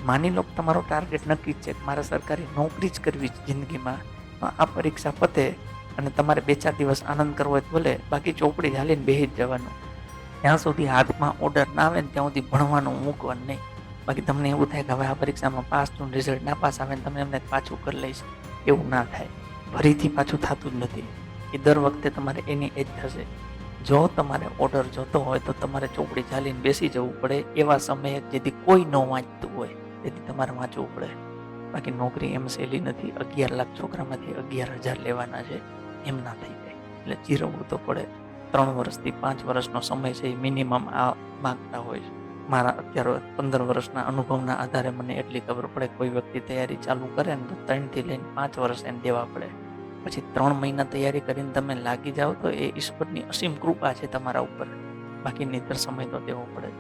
માની લો કે તમારો ટાર્ગેટ નક્કી જ છે કે મારે સરકારી નોકરી જ કરવી છે જિંદગીમાં, તો આ પરીક્ષા પતે અને તમારે 2-4 દિવસ આનંદ કરવો હોય તો ભલે, બાકી ચોપડી હાલીને બેસી જ જવાનું. જ્યાં સુધી હાથમાં ઓર્ડર ના આવે ને ત્યાં સુધી ભણવાનું મૂકવાનું નહીં. બાકી તમને એવું થાય કે હવે આ પરીક્ષામાં પાસ થયું, રિઝલ્ટ ના પાસ આવે ને તમે એમને પાછું કરી લઈશ, એવું ના થાય. ફરીથી પાછું થતું જ નથી. એ દર વખતે તમારે એની એ જ થશે. જો તમારે ઓર્ડર જોતો હોય તો તમારે ચોપડી ચાલીને બેસી જવું પડે એવા સમયે જેથી કોઈ ન વાંચતું હોય તેથી તમારે વાંચવું પડે. બાકી નોકરી એમ સહેલી નથી. 11 લાખ છોકરામાંથી 11,000 લેવાના છે, એમ ના થઈ જાય. એટલે ચીરવવું તો પડે. 3 વર્ષથી 5 વર્ષનો સમય છે એ મિનિમમ આ માગતા હોય છે. મારા અત્યારે 15 વર્ષના અનુભવના આધારે મને એટલી ખબર પડે કોઈ વ્યક્તિ તૈયારી ચાલુ કરે ને તો 3 થી લઈને 5 વર્ષ એને દેવા પડે. પછી 3 મહિના તૈયારી કરીને તમે લાગી જાઓ તો એ ઈશ્વરની અસીમ કૃપા છે તમારા ઉપર. બાકી નહીંતર સમય તો દેવો પડે.